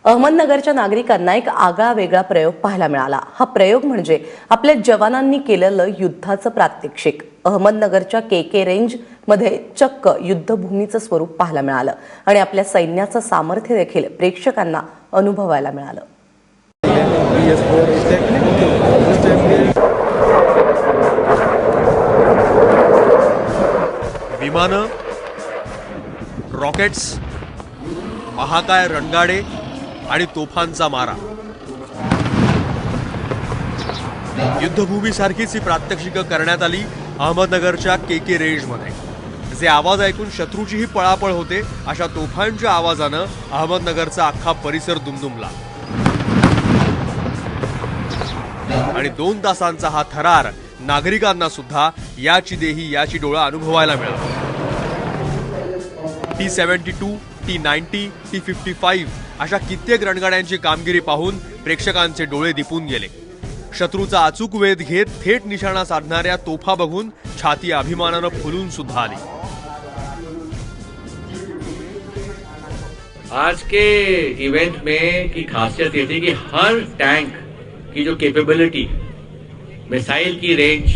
अहमदनगरच्या नागरिकांना एक आगळा वेगळा प्रयोग पाहायला मिळाला। हा प्रयोग म्हणजे आपल्या जवानांनी केलेलं युद्धाचं प्रात्यक्षिक। अहमदनगरच्या केके रेंज मध्ये चक्क युद्धभूमीचं स्वरूप पाहायला मिळालं आणि आपल्या सैन्याचं सामर्थ्य देखील प्रेक्षकांना अनुभवायला मिळालं। विमानं, रॉकेट्स, महाकाय रणगाडे आणि तोफांचा मारा। युद्धभूमीसारखीच ही प्रात्यक्षिकं करण्यात आली अहमदनगरच्या केके रेंजमध्ये। जे आवाज ऐकून शत्रूचीही पळापळ होते अशा तोफांच्या आवाजानं अहमदनगरचा अख्खा परिसर दुमदुमला आणि 2 तासांचा हा थरार नागरिकांना सुद्धा याची देही याची डोळा अनुभवायला मिळाला। T-72, T-90, T-55 अशा कित्येक रणगाड्यांची कामगिरी पाहून प्रेक्षकांचे डोळे दिपून गेले। शत्रूचा अचूक वेध घेत थेट निशाणा साधणाऱ्या तोफा बघून छाती अभिमानानं फुलून सुद्धा आली। आज के इवेंट में की खासियत ये थी कि हर टैंक की जो कैपेबिलिटी, मिसाइल की रेंज,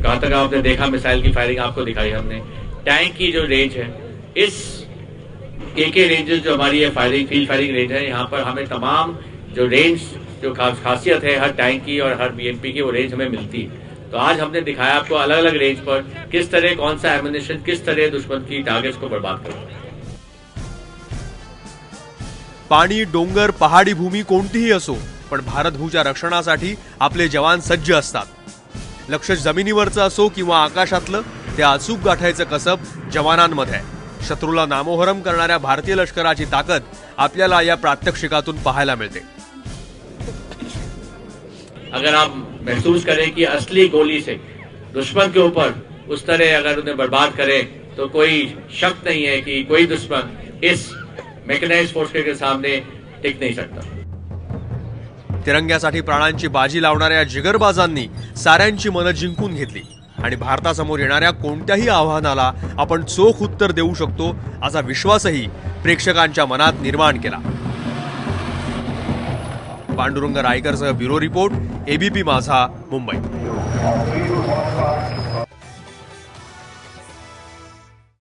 कहां तक आपने देखा मिसाइल की फायरिंग आपको दिखाई हमने, टैंक की जो रेंज है, इस केके रेंजेस जो हमारी है फायरिंग फील्ड फायरिंग रेंज है, यहाँ पर हमें तमाम जो रेंज जो खासियत है हर टैंक की और हर बीएमपी की वो रेंज हमें मिलती है। तो आज हमने दिखाया आपको अलग अलग रेंज पर किस तरह कौन सा एमिनेशन किस तरह दुश्मन की टारगेट्स को बर्बाद करता है। पाणी, डोंगर, पहाडी भूमी कोणतीही असो, पण भारतभूच्या रक्षणासाठी आपले जवान सज्ज असतात। लक्ष जमिनीवरचं असो किंवा आकाशातलं, ते अचूक गाठायचं कसब जवानांमध्ये आहे। शत्रूला नामोहरम करणाऱ्या भारतीय लष्कराची ताकद आपल्याला या प्रात्यक्षिकातून पाहायला मिळते। अगर आप महसूस करें कि असली गोली से दुश्मन के ऊपर उस तरह अगर उन्हें बर्बाद करें तो कोई शक नहीं है कि कोई दुश्मन इस मैकेनाइज्ड फोर्स के सामने टिक नहीं सकता। तिरंग्यासाठी प्राणांची बाजी लावणाऱ्या जिगरबाजांनी साऱ्यांची मनं जिंकून घेतली आणि भारतासमोर येणाऱ्या कोणत्याही आव्हानाला आपण चोख उत्तर देऊ शकतो असा विश्वासही प्रेक्षकांच्या मनात निर्माण केला। पांडुरंग रायकरसह ब्युरो रिपोर्ट, एबीपी माझा, मुंबई।